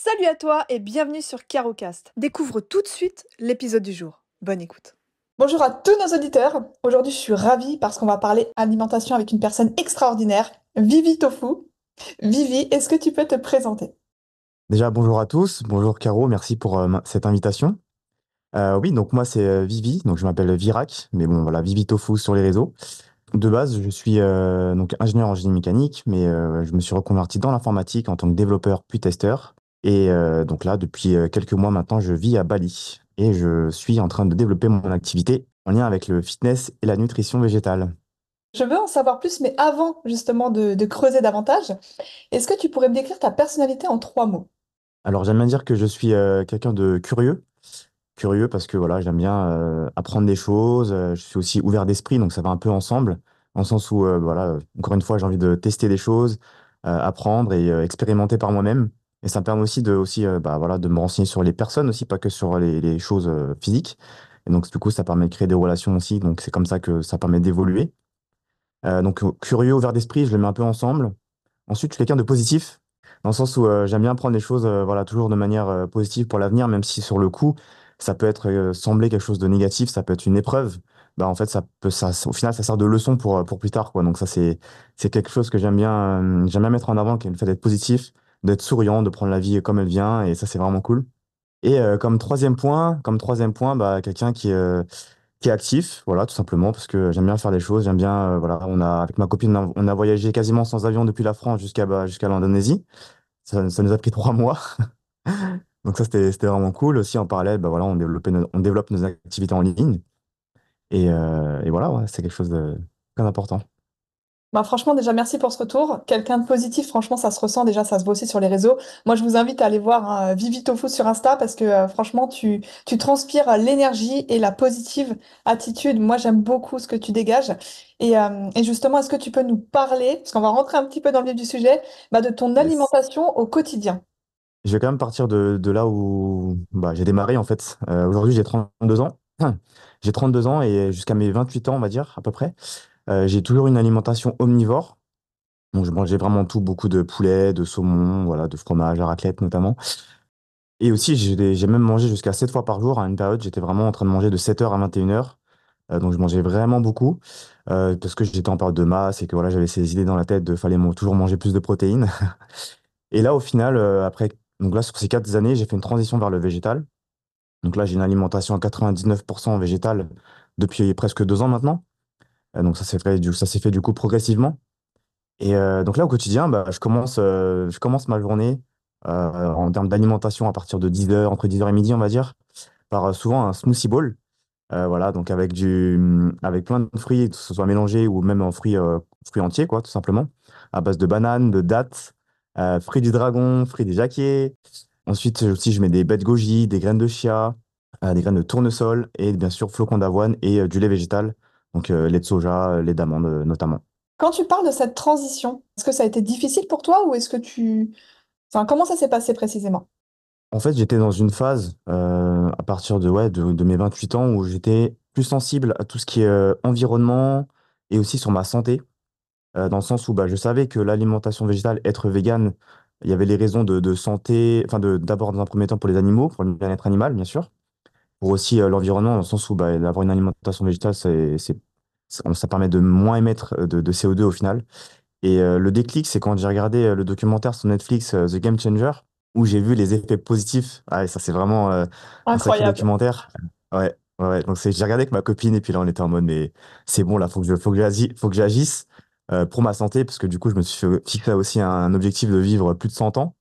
Salut à toi et bienvenue sur CaroCast. Découvre tout de suite l'épisode du jour. Bonne écoute. Bonjour à tous nos auditeurs. Aujourd'hui, je suis ravie parce qu'on va parler alimentation avec une personne extraordinaire, Vivi Tofu. Vivi, est-ce que tu peux te présenter? Déjà, bonjour à tous. Bonjour Caro, merci pour cette invitation. Oui, donc moi c'est Vivi, donc je m'appelle Virac, mais bon voilà, Vivi Tofu sur les réseaux. De base, je suis donc ingénieur en génie mécanique, mais je me suis reconverti dans l'informatique en tant que développeur puis testeur. Et donc là, depuis quelques mois maintenant, je vis à Bali et je suis en train de développer mon activité en lien avec le fitness et la nutrition végétale. Je veux en savoir plus, mais avant justement de creuser davantage, est-ce que tu pourrais me décrire ta personnalité en trois mots? Alors j'aime bien dire que je suis quelqu'un de curieux. Curieux parce que voilà, j'aime bien apprendre des choses. Je suis aussi ouvert d'esprit, donc ça va un peu ensemble, en le sens où voilà, encore une fois, j'ai envie de tester des choses, apprendre et expérimenter par moi-même. Et ça me permet aussi bah, voilà, de me renseigner sur les personnes aussi, pas que sur les choses physiques. Et donc du coup, ça permet de créer des relations aussi. Donc c'est comme ça que ça permet d'évoluer. Donc curieux, ouvert d'esprit, je le mets un peu ensemble. Ensuite, je suis quelqu'un de positif, dans le sens où j'aime bien prendre les choses voilà, toujours de manière positive pour l'avenir, même si sur le coup, ça peut être sembler quelque chose de négatif, ça peut être une épreuve. Bah, en fait, au final, ça sert de leçon pour plus tard, quoi. Donc ça, c'est quelque chose que j'aime bien mettre en avant, qui est le fait d'être positif, d'être souriant, de prendre la vie comme elle vient, et ça, c'est vraiment cool. Et comme troisième point, bah, quelqu'un qui est actif, voilà, tout simplement, parce que j'aime bien faire des choses, j'aime bien, voilà, avec ma copine, on a voyagé quasiment sans avion depuis la France jusqu'à l'Indonésie. Ça nous a pris 3 mois. Donc ça, c'était vraiment cool. Aussi, en parallèle, bah voilà, on développe nos activités en ligne. Et voilà, ouais, c'est quelque chose de très important. Bah franchement, déjà, merci pour ce retour. Quelqu'un de positif, franchement, ça se ressent. Déjà, ça se voit aussi sur les réseaux. Moi, je vous invite à aller voir Vivi Tofu sur Insta parce que franchement, tu transpires l'énergie et la positive attitude. Moi, j'aime beaucoup ce que tu dégages. Et justement, est-ce que tu peux nous parler, parce qu'on va rentrer un petit peu dans le vif du sujet, bah, de ton Yes. alimentation au quotidien? Je vais quand même partir de là où bah, j'ai démarré, en fait. Aujourd'hui, j'ai 32 ans. J'ai 32 ans et jusqu'à mes 28 ans, on va dire, à peu près, j'ai toujours une alimentation omnivore. Donc, je mangeais vraiment tout, beaucoup de poulet, de saumon, voilà, de fromage, à raclette notamment. Et aussi, j'ai même mangé jusqu'à 7 fois par jour. À une période, j'étais vraiment en train de manger de 7 heures à 21 heures. Donc, je mangeais vraiment beaucoup parce que j'étais en période de masse et que voilà, j'avais ces idées dans la tête de fallait toujours manger plus de protéines. Et là, au final, donc là, sur ces 4 années, j'ai fait une transition vers le végétal. Donc là, j'ai une alimentation à 99% végétale depuis presque 2 ans maintenant. Donc, ça s'est fait du coup progressivement. Et donc là, au quotidien, bah, je commence ma journée en termes d'alimentation à partir de 10 heures, entre 10 heures et midi, on va dire, par souvent un smoothie bowl. Voilà, donc avec plein de fruits, que ce soit mélangés ou même en fruits entiers, quoi, tout simplement, à base de bananes, de dattes, fruits du dragon, fruits des jacquiers. Ensuite, aussi, je mets des baies de goji, des graines de chia, des graines de tournesol et bien sûr flocons d'avoine et du lait végétal, donc lait de soja, lait d'amande notamment. Quand tu parles de cette transition, est-ce que ça a été difficile pour toi ou est-ce que tu... Enfin, comment ça s'est passé précisément? En fait, j'étais dans une phase à partir de mes 28 ans où j'étais plus sensible à tout ce qui est environnement et aussi sur ma santé, dans le sens où bah, je savais que l'alimentation végétale, être végane, il y avait les raisons de santé, enfin d'abord dans un premier temps pour les animaux, pour le bien-être animal, bien sûr, pour aussi l'environnement, dans le sens où bah, avoir une alimentation végétale, ça permet de moins émettre de CO2 au final. Et le déclic, c'est quand j'ai regardé le documentaire sur Netflix, The Game Changer, où j'ai vu les effets positifs. Ah, et ça, c'est vraiment un sacré Incroyable. documentaire. Ouais, ouais, ouais. Donc, j'ai regardé avec ma copine, et puis là, on était en mode, mais c'est bon, là, faut que j'agisse pour ma santé, parce que du coup, je me suis fixé aussi un objectif de vivre plus de 100 ans.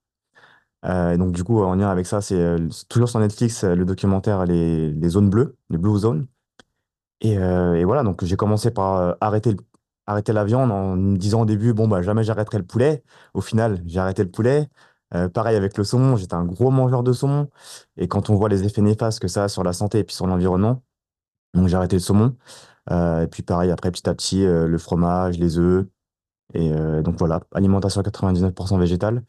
Et donc, du coup, en lien avec ça, c'est toujours sur Netflix, le documentaire les zones bleues, les Blue Zones. Et voilà, donc j'ai commencé par arrêter la viande en me disant au début, bon, bah, jamais j'arrêterai le poulet. Au final, j'ai arrêté le poulet. Pareil avec le saumon, j'étais un gros mangeur de saumon. Et quand on voit les effets néfastes que ça a sur la santé et puis sur l'environnement, donc j'ai arrêté le saumon. Et puis pareil, après, petit à petit, le fromage, les œufs. Et donc voilà, alimentation à 99% végétale.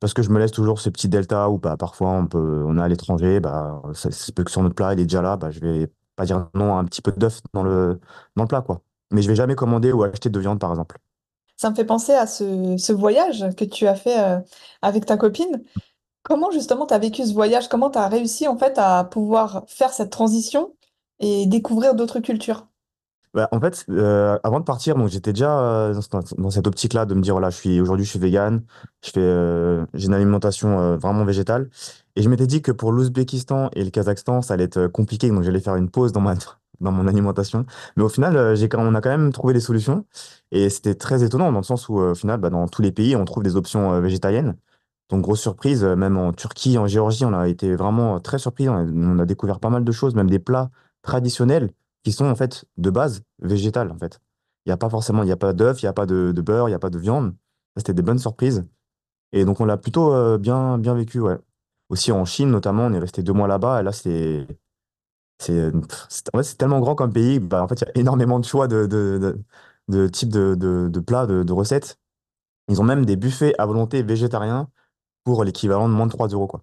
Parce que je me laisse toujours ce petit delta où bah, parfois on est à l'étranger, bah, ça se peut que sur notre plat, il est déjà là, bah, je vais pas dire non à un petit peu d'œuf dans le plat, quoi. Mais je vais jamais commander ou acheter de viande, par exemple. Ça me fait penser à ce voyage que tu as fait avec ta copine. Comment justement tu as vécu ce voyage? Comment tu as réussi en fait à pouvoir faire cette transition et découvrir d'autres cultures? Bah, en fait, avant de partir, donc j'étais déjà dans cette optique-là de me dire, voilà, aujourd'hui, je suis vegan, j'ai une alimentation vraiment végétale. Et je m'étais dit que pour l'Ouzbékistan et le Kazakhstan, ça allait être compliqué, donc j'allais faire une pause dans mon alimentation. Mais au final, on a quand même trouvé des solutions. Et c'était très étonnant dans le sens où, au final, bah, dans tous les pays, on trouve des options végétaliennes. Donc, grosse surprise, même en Turquie, en Géorgie, on a été vraiment très surpris. On a découvert pas mal de choses, même des plats traditionnels qui sont en fait de base végétales en fait. Il n'y a pas d'œufs, il n'y a pas de beurre, il n'y a pas de viande. Ça, c'était des bonnes surprises. Et donc on l'a plutôt bien vécu, ouais. Aussi en Chine notamment, on est resté 2 mois là-bas. Et là, en fait, c'est tellement grand comme pays. Bah, en fait, il y a énormément de choix de types de plats, de recettes. Ils ont même des buffets à volonté végétariens pour l'équivalent de moins de 3 euros, quoi.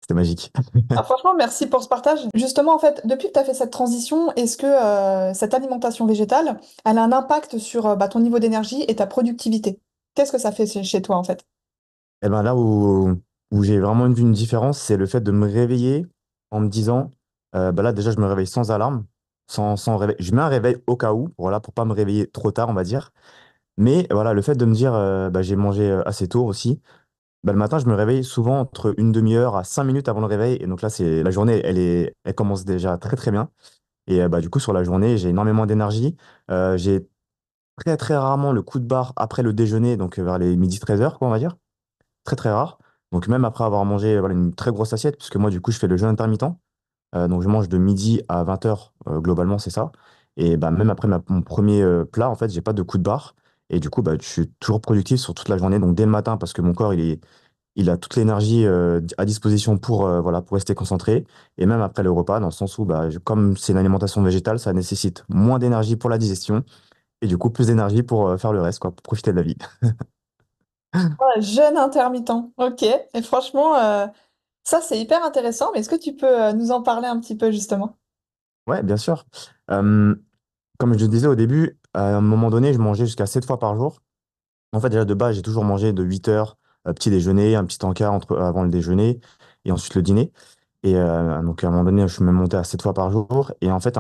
C'était magique. Ah, franchement, merci pour ce partage. Justement, en fait, depuis que tu as fait cette transition, est-ce que cette alimentation végétale, elle a un impact sur bah, ton niveau d'énergie et ta productivité? Qu'est-ce que ça fait chez toi, en fait? Et ben là où j'ai vraiment vu une différence, c'est le fait de me réveiller en me disant, bah là déjà je me réveille sans alarme, sans réveil. Je mets un réveil au cas où, voilà, pour pas me réveiller trop tard, on va dire. Mais voilà, le fait de me dire, bah, j'ai mangé assez tôt aussi, bah, le matin je me réveille souvent entre une demi-heure à 5 minutes avant le réveil. Et donc là, c'est la journée, elle commence déjà très très bien. Et bah, du coup, sur la journée, j'ai énormément d'énergie. J'ai très très rarement le coup de barre après le déjeuner, donc vers les midi 13 heures, quoi, on va dire très très rare. Donc même après avoir mangé voilà, une très grosse assiette, puisque moi du coup je fais le jeûne intermittent. Donc je mange de midi à 20 heures, globalement c'est ça. Et bah, même après mon premier plat, en fait, j'ai pas de coup de barre. Et du coup, bah, je suis toujours productif sur toute la journée, donc dès le matin, parce que mon corps, il a toute l'énergie à disposition voilà, pour rester concentré. Et même après le repas, dans le sens où, bah, comme c'est une alimentation végétale, ça nécessite moins d'énergie pour la digestion, et du coup plus d'énergie pour faire le reste, quoi, pour profiter de la vie. Ouais, jeûne intermittent. Ok. Et franchement, ça, c'est hyper intéressant. Mais est-ce que tu peux nous en parler un petit peu, justement? Ouais, bien sûr. Euh, Comme je le disais au début, à un moment donné, je mangeais jusqu'à 7 fois par jour. En fait, déjà de base, j'ai toujours mangé de 8 heures, petit déjeuner, un petit encart avant le déjeuner et ensuite le dîner. Et donc, à un moment donné, je suis même monté à 7 fois par jour. Et en fait,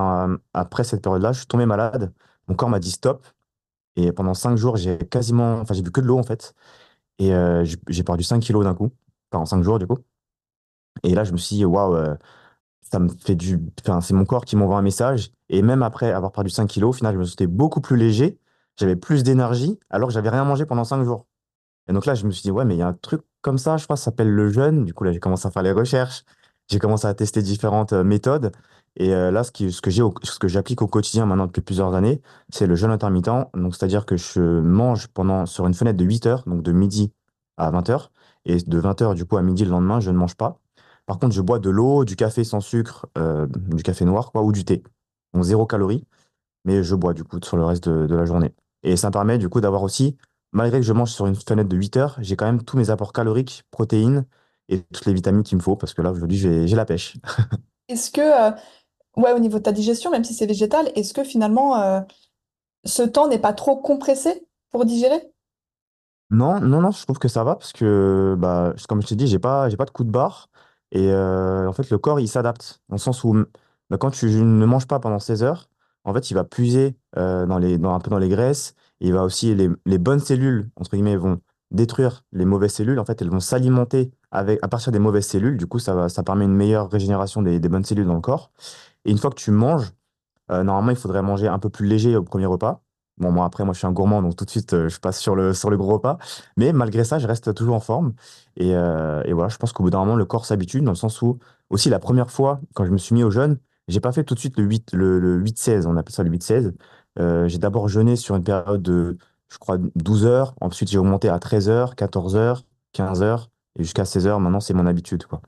après cette période-là, je suis tombé malade. Mon corps m'a dit stop. Et pendant 5 jours, j'ai bu que de l'eau en fait. Et j'ai perdu 5 kilos d'un coup, enfin en 5 jours du coup. Et là, je me suis dit, waouh, ça me fait enfin, c'est mon corps qui m'envoie un message. Et même après avoir perdu 5 kilos, au final, je me sentais beaucoup plus léger. J'avais plus d'énergie alors que j'avais rien mangé pendant 5 jours. Et donc là, je me suis dit, ouais, mais il y a un truc comme ça, je crois, ça s'appelle le jeûne. Du coup, là, j'ai commencé à faire les recherches. J'ai commencé à tester différentes méthodes. Et là, ce que j'applique au quotidien maintenant depuis plusieurs années, c'est le jeûne intermittent. Donc, c'est-à-dire que je mange sur une fenêtre de 8 heures, donc de midi à 20 heures. Et de 20 heures, du coup, à midi le lendemain, je ne mange pas. Par contre, je bois de l'eau, du café sans sucre, du café noir, quoi, ou du thé. Donc, 0 calories, mais je bois, du coup, sur le reste de la journée. Et ça me permet, du coup, d'avoir aussi, malgré que je mange sur une fenêtre de 8 heures, j'ai quand même tous mes apports caloriques, protéines et toutes les vitamines qu'il me faut, parce que là, aujourd'hui, j'ai la pêche. Est-ce que, ouais, au niveau de ta digestion, même si c'est végétal, est-ce que finalement, ce temps n'est pas trop compressé pour digérer? Non, non, non, je trouve que ça va parce que, bah, comme je t'ai dit, j'ai pas de coup de barre. Et en fait, le corps, il s'adapte. Dans le sens où, bah, quand tu ne manges pas pendant 16 heures, en fait, il va puiser un peu dans les graisses. Et il va aussi, les bonnes cellules, entre guillemets, vont détruire les mauvaises cellules. En fait, elles vont s'alimenter à partir des mauvaises cellules. Du coup, ça permet une meilleure régénération des bonnes cellules dans le corps. Et une fois que tu manges, normalement, il faudrait manger un peu plus léger au premier repas. Bon, moi, après, moi, je suis un gourmand, donc tout de suite, je passe sur le gros repas. Mais malgré ça, je reste toujours en forme. Et voilà, je pense qu'au bout d'un moment, le corps s'habitue, dans le sens où, aussi, la première fois, quand je me suis mis au jeûne, j'ai pas fait tout de suite le 8-16, on appelle ça le 8-16. J'ai d'abord jeûné sur une période de, je crois, 12 heures. Ensuite, j'ai augmenté à 13 heures, 14 heures, 15 heures, et jusqu'à 16 heures. Maintenant, c'est mon habitude, quoi.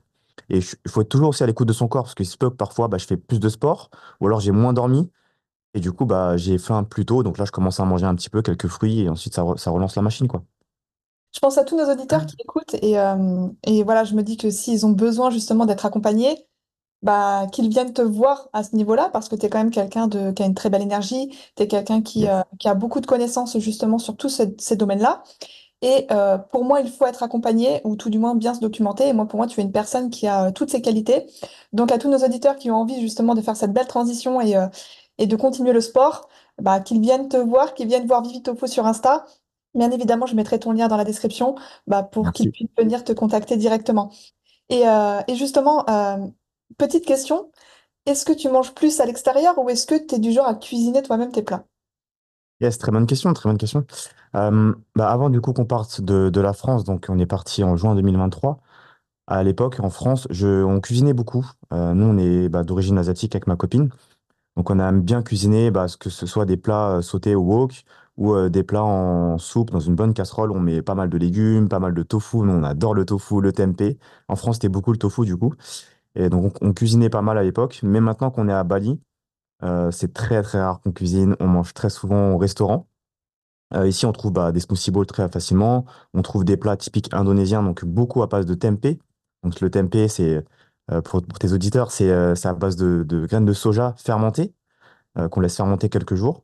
Et il faut être toujours aussi à l'écoute de son corps, parce qu'il se peut que parfois, bah, je fais plus de sport, ou alors j'ai moins dormi. Et du coup, bah, j'ai faim plus tôt, donc là, je commence à manger un petit peu, quelques fruits, et ensuite, ça relance la machine, quoi. Je pense à tous nos auditeurs qui écoutent et voilà, je me dis que s'ils ont besoin justement d'être accompagnés, bah, qu'ils viennent te voir à ce niveau-là parce que tu es quand même quelqu'un qui a une très belle énergie, tu es quelqu'un Yes. qui a beaucoup de connaissances justement sur tous ces domaines-là. Et pour moi, il faut être accompagné, ou tout du moins bien se documenter. Et moi, pour moi, tu es une personne qui a toutes ces qualités. Donc, à tous nos auditeurs qui ont envie justement de faire cette belle transition et de continuer le sport, bah, qu'ils viennent te voir, qu'ils viennent voir Vivi Tofu sur Insta. Bien évidemment, je mettrai ton lien dans la description bah, pour qu'ils Merci. puissent venir te contacter directement. Et justement, petite question, est-ce que tu manges plus à l'extérieur ou est-ce que tu es du genre à cuisiner toi-même tes plats? Yes, très bonne question, très bonne question. Avant du coup qu'on parte de la France, donc on est parti en juin 2023. À l'époque, en France, on cuisinait beaucoup. Nous, on est d'origine asiatique avec ma copine. Donc on aime bien cuisiner, que ce soit des plats sautés au wok ou des plats en soupe dans une bonne casserole. On met pas mal de légumes, pas mal de tofu. Nous, on adore le tofu, le tempeh. En France, c'était beaucoup le tofu du coup. Et donc on cuisinait pas mal à l'époque. Mais maintenant qu'on est à Bali, c'est très très rare qu'on cuisine. On mange très souvent au restaurant. Ici, on trouve des smoothie bowls très facilement. On trouve des plats typiques indonésiens, donc beaucoup à base de tempeh. Donc le tempeh, pour tes auditeurs, c'est à base de graines de soja fermentées qu'on laisse fermenter quelques jours.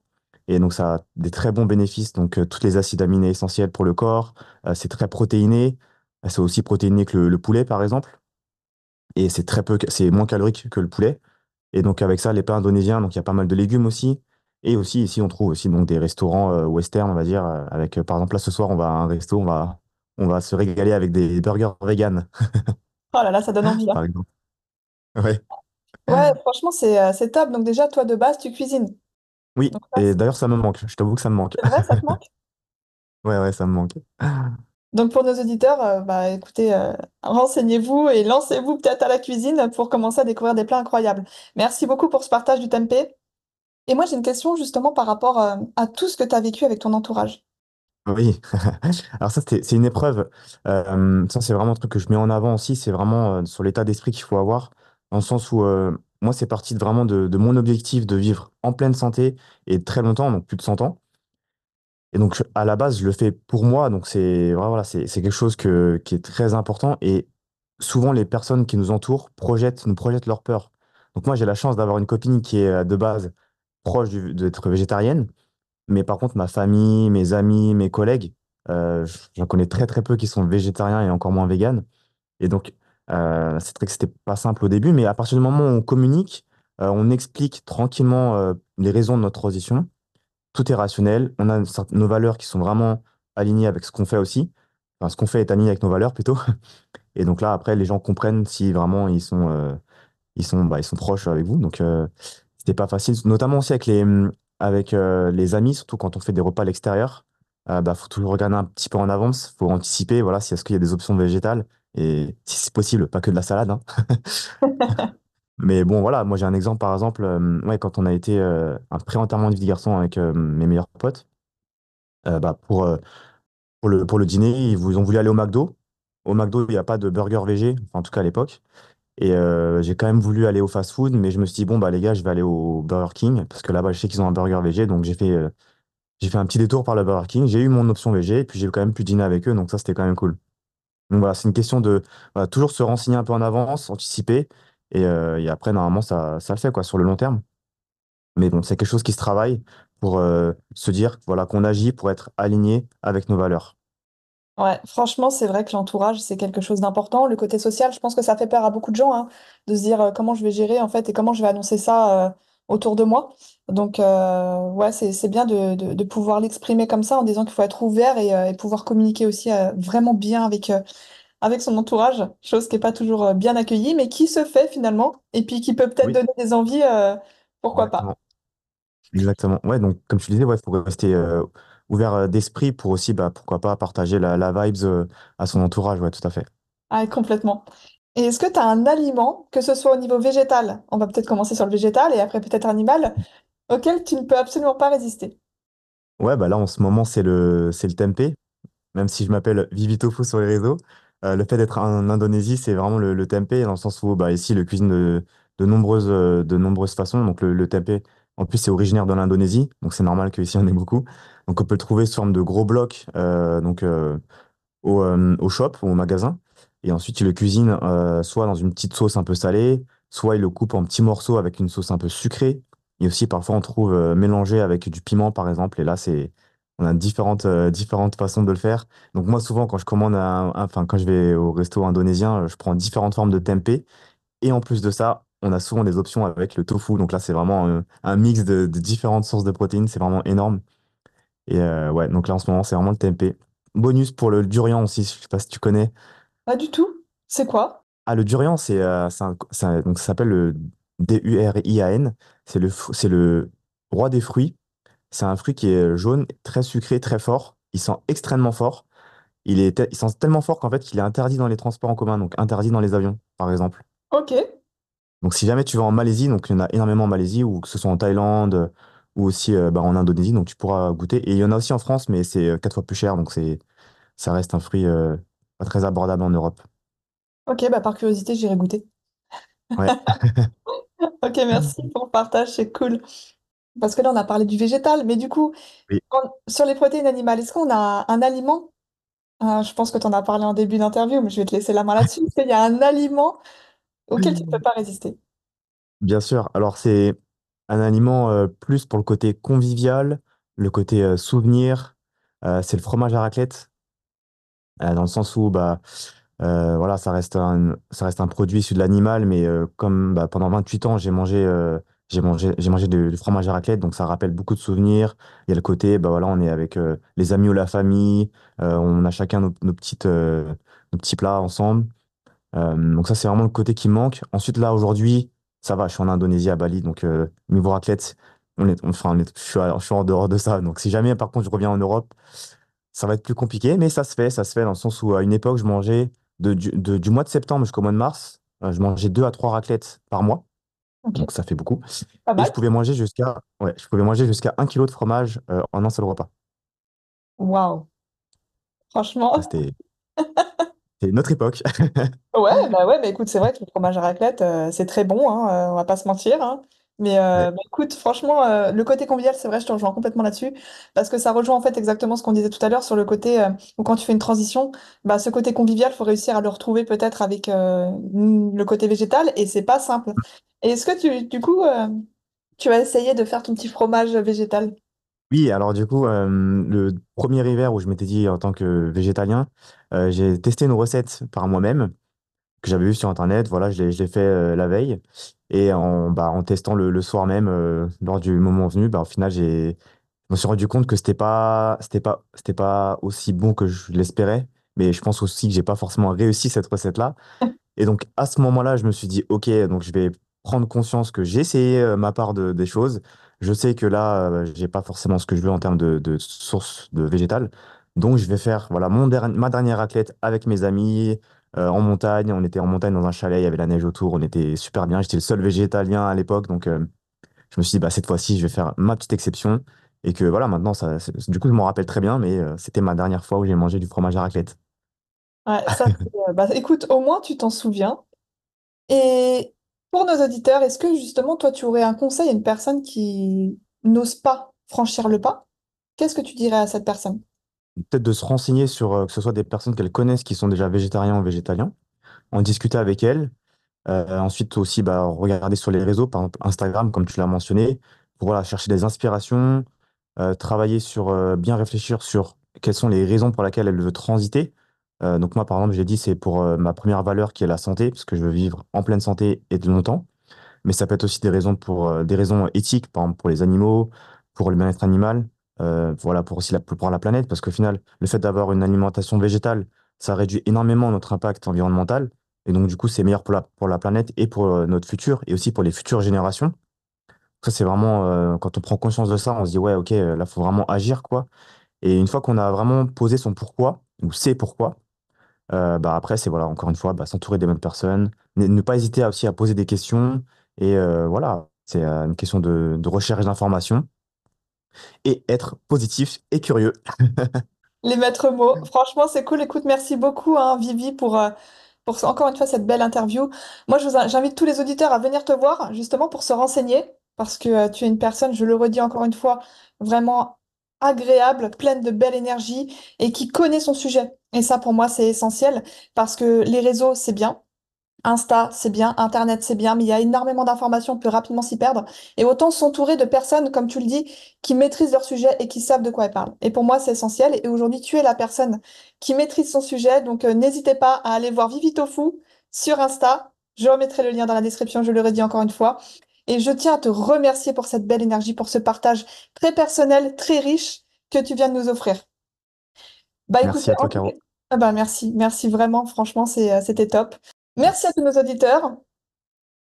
Et donc, ça a des très bons bénéfices. Donc, tous les acides aminés essentiels pour le corps. C'est très protéiné. C'est aussi protéiné que le poulet, par exemple. Et c'est moins calorique que le poulet. Et donc, avec ça, les plats indonésiens, donc il y a pas mal de légumes aussi. Et aussi, ici, on trouve aussi donc, des restaurants western, on va dire. Avec, par exemple, là, ce soir, on va à un resto, on va se régaler avec des burgers vegan, Oh là là, ça donne envie, par hein. exemple. Ouais. Ouais, franchement, c'est top. Donc déjà, toi, de base, tu cuisines. Oui, Donc ça, et d'ailleurs, ça me manque. Je t'avoue que ça me manque. c'est vrai, ça te manque? Ouais, ouais, ça me manque. Donc pour nos auditeurs, bah écoutez, renseignez-vous et lancez-vous peut-être à la cuisine pour commencer à découvrir des plats incroyables. Merci beaucoup pour ce partage du tempeh. Et moi, j'ai une question justement par rapport à tout ce que tu as vécu avec ton entourage. Oui, alors ça c'est une épreuve. Ça c'est vraiment un truc que je mets en avant aussi. C'est vraiment sur l'état d'esprit qu'il faut avoir, dans le sens où moi c'est parti vraiment de mon objectif de vivre en pleine santé et très longtemps, donc plus de 100 ans. Et donc à la base je le fais pour moi, donc voilà, c'est quelque chose qui est très important. Et souvent les personnes qui nous entourent nous projettent leur peur. Donc moi j'ai la chance d'avoir une copine qui est de base proche d'être végétarienne. Mais par contre, ma famille, mes amis, mes collègues, j'en connais très très peu qui sont végétariens et encore moins véganes. Et donc, c'est vrai que c'était pas simple au début, mais à partir du moment où on communique, on explique tranquillement les raisons de notre transition. Tout est rationnel. On a nos valeurs qui sont vraiment alignées avec ce qu'on fait aussi. Enfin, ce qu'on fait est aligné avec nos valeurs plutôt. Et donc là, après, les gens comprennent si vraiment ils sont proches avec vous. Donc, c'était pas facile, notamment aussi avec les amis, surtout quand on fait des repas à l'extérieur. Faut toujours regarder un petit peu en avance, faut anticiper, voilà, si est-ce qu'il y a des options végétales et si c'est possible, pas que de la salade, hein. Mais bon, voilà, moi j'ai un exemple, par exemple, ouais, quand on a été un pré-enterrement de vie de garçon avec mes meilleurs potes, pour le dîner, ils vous ont voulu aller au McDo. Au McDo, il n'y a pas de burger végé, enfin, en tout cas à l'époque. Et j'ai quand même voulu aller au fast-food, mais je me suis dit, bon, bah les gars, je vais aller au Burger King, parce que là-bas, je sais qu'ils ont un burger végé, donc j'ai fait un petit détour par le Burger King, j'ai eu mon option végé, et puis j'ai quand même pu dîner avec eux, donc ça, c'était quand même cool. Donc voilà, c'est une question de voilà, toujours se renseigner un peu en avance, anticiper, et après, normalement, ça le fait, quoi, sur le long terme. Mais bon, c'est quelque chose qui se travaille pour se dire, voilà, qu'on agit pour être aligné avec nos valeurs. Ouais, franchement, c'est vrai que l'entourage, c'est quelque chose d'important. Le côté social, je pense que ça fait peur à beaucoup de gens, hein, de se dire comment je vais gérer en fait et comment je vais annoncer ça autour de moi. Donc, ouais, c'est bien de pouvoir l'exprimer comme ça en disant qu'il faut être ouvert et pouvoir communiquer aussi vraiment bien avec son entourage, chose qui n'est pas toujours bien accueillie, mais qui se fait finalement et puis qui peut peut-être Oui, donner des envies, pourquoi pas. exactement. Exactement. Ouais, donc comme tu disais, ouais, faut rester ouvert d'esprit pour aussi, pourquoi pas, partager la vibes à son entourage. Ouais, tout à fait. Ah, complètement. Et est-ce que tu as un aliment, que ce soit au niveau végétal, on va peut-être commencer sur le végétal et après peut-être animal, auquel tu ne peux absolument pas résister? Ouais, là, en ce moment, c'est le tempeh. Même si je m'appelle Vivi Tofu sur les réseaux, le fait d'être en Indonésie, c'est vraiment le tempeh, dans le sens où, ici, le cuisine de nombreuses façons. Donc, le tempeh, en plus, c'est originaire de l'Indonésie. Donc, c'est normal qu'ici, on ait beaucoup. Donc, on peut le trouver sous forme de gros blocs. Donc, au shop ou au magasin. Et ensuite, il le cuisine soit dans une petite sauce un peu salée, soit il le coupe en petits morceaux avec une sauce un peu sucrée. Et aussi, parfois, on trouve mélangé avec du piment, par exemple. Et là, On a différentes façons de le faire. Donc moi, souvent, quand je commande enfin, quand je vais au resto indonésien, je prends différentes formes de tempeh. Et en plus de ça, on a souvent des options avec le tofu. Donc là, c'est vraiment un mix de différentes sources de protéines. C'est vraiment énorme. Et ouais, donc là, en ce moment, c'est vraiment le tempeh. Bonus pour le durian aussi, je sais pas si tu connais. Pas du tout. C'est quoi? Ah, le durian, donc ça s'appelle le Durian. C'est le roi des fruits. C'est un fruit qui est jaune, très sucré, très fort. Il sent extrêmement fort. Il sent tellement fort qu'en fait, il est interdit dans les transports en commun, donc interdit dans les avions, par exemple. Ok. Donc si jamais tu vas en Malaisie, donc il y en a énormément en Malaisie, ou que ce soit en Thaïlande, ou aussi bah, en Indonésie, donc tu pourras goûter. Et il y en a aussi en France, mais c'est 4 fois plus cher, donc ça reste un fruit pas très abordable en Europe. Ok, bah par curiosité, j'irai goûter. Ouais. Ok, merci pour le partage, c'est cool. Parce que là, on a parlé du végétal, mais du coup, Oui. sur les protéines animales, est-ce qu'on a un aliment, je pense que tu en as parlé en début d'interview, mais je vais te laisser la main là-dessus, est-ce qu'il y a un aliment auquel tu ne peux pas résister? Bien sûr. Alors, c'est un aliment plus pour le côté convivial, le côté souvenir. C'est le fromage à raclette, dans le sens où bah, voilà, ça reste un produit issu de l'animal, mais comme bah, pendant 28 ans, j'ai mangé du fromage à raclette, donc ça rappelle beaucoup de souvenirs. Il y a le côté, bah, voilà, on est avec les amis ou la famille, on a chacun nos petits plats ensemble. Donc ça, c'est vraiment le côté qui me manque. Ensuite, là, aujourd'hui, ça va, je suis en Indonésie, à Bali, donc niveau raclette, je suis en dehors de ça. Donc si jamais, par contre, je reviens en Europe, ça va être plus compliqué, mais ça se fait dans le sens où à une époque, je mangeais du mois de septembre jusqu'au mois de mars, je mangeais 2 à 3 raclettes par mois, Ok, donc ça fait beaucoup. pas Et mal. je pouvais manger jusqu'à 1 kilo de fromage en un seul repas. Waouh, Ça, franchement. c'était une autre époque. Ouais, mais écoute, c'est vrai que le fromage à raclette, c'est très bon, hein, on va pas se mentir, hein. Mais Ouais. écoute, franchement, le côté convivial, c'est vrai, je te rejoins complètement là-dessus, parce que ça rejoint en fait exactement ce qu'on disait tout à l'heure sur le côté où quand tu fais une transition, bah, ce côté convivial, faut réussir à le retrouver peut-être avec le côté végétal, et c'est pas simple. Et est-ce que du coup, tu as essayé de faire ton petit fromage végétal? Oui, alors du coup, le premier hiver où je m'étais dit en tant que végétalien, j'ai testé une recette par moi-même que j'avais vue sur Internet. Voilà, je l'ai fait la veille. Et en testant le soir même, lors du moment venu, bah, au final, je me suis rendu compte que c'était pas aussi bon que je l'espérais. Mais je pense aussi que j'ai pas forcément réussi cette recette-là. Et donc, à ce moment-là, je me suis dit, OK, donc je vais prendre conscience que j'ai essayé ma part des choses. Je sais que là, j'ai pas forcément ce que je veux en termes de source de végétal. Donc, je vais faire voilà, ma dernière raclette avec mes amis en montagne. On était en montagne dans un chalet, il y avait la neige autour, on était super bien. J'étais le seul végétalien à l'époque. Donc, je me suis dit, bah, cette fois-ci, je vais faire ma petite exception. Et que voilà, maintenant, du coup, je m'en rappelle très bien, mais c'était ma dernière fois où j'ai mangé du fromage à raclette. Ouais, ça, bah, écoute, au moins tu t'en souviens. Et pour nos auditeurs, est-ce que justement, toi, tu aurais un conseil à une personne qui n'ose pas franchir le pas? Qu'est-ce que tu dirais à cette personne? Peut-être de se renseigner sur que ce soit des personnes qu'elles connaissent qui sont déjà végétariens ou végétaliens, en discuter avec elles. Ensuite aussi, bah, regarder sur les réseaux, par exemple Instagram, comme tu l'as mentionné, pour voilà, chercher des inspirations, travailler sur, bien réfléchir sur quelles sont les raisons pour lesquelles elle veut transiter. Donc moi, par exemple, j'ai dit, c'est pour ma première valeur qui est la santé, parce que je veux vivre en pleine santé et de longtemps. Mais ça peut être aussi des raisons des raisons éthiques, par exemple pour les animaux, pour le bien-être animal, voilà, pour aussi pour la planète, parce qu'au final, le fait d'avoir une alimentation végétale, ça réduit énormément notre impact environnemental. Et donc, du coup, c'est meilleur pour la planète et pour notre futur, et aussi pour les futures générations. Ça, c'est vraiment, quand on prend conscience de ça, on se dit, ouais, ok, là, faut vraiment agir, quoi. Et une fois qu'on a vraiment posé son pourquoi, ou c'est pourquoi, bah après, c'est voilà, encore une fois, bah, s'entourer des bonnes personnes, ne pas hésiter aussi à poser des questions. Et voilà, c'est une question de recherche d'informations et être positif et curieux. Les maîtres mots. Franchement, c'est cool. Écoute, merci beaucoup, hein, Vivi, pour encore une fois cette belle interview. Moi, j'invite tous les auditeurs à venir te voir, justement, pour se renseigner, parce que tu es une personne, je le redis encore une fois, vraiment agréable, pleine de belle énergie et qui connaît son sujet. Et ça, pour moi, c'est essentiel, parce que les réseaux, c'est bien. Insta, c'est bien, Internet, c'est bien, mais il y a énormément d'informations, on peut rapidement s'y perdre. Et autant s'entourer de personnes, comme tu le dis, qui maîtrisent leur sujet et qui savent de quoi elles parlent. Et pour moi, c'est essentiel. Et aujourd'hui, tu es la personne qui maîtrise son sujet, donc n'hésitez pas à aller voir Vivi Tofu sur Insta. Je remettrai le lien dans la description, je le redis encore une fois. Et je tiens à te remercier pour cette belle énergie, pour ce partage très personnel, très riche que tu viens de nous offrir. Bah écoutez, Merci à en toi, tout cas, Caro. ah bah merci, merci vraiment, franchement, c'était top. Merci à tous nos auditeurs.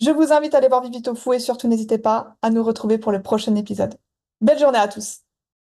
Je vous invite à aller voir Vivi Tofu et surtout n'hésitez pas à nous retrouver pour le prochain épisode. Belle journée à tous.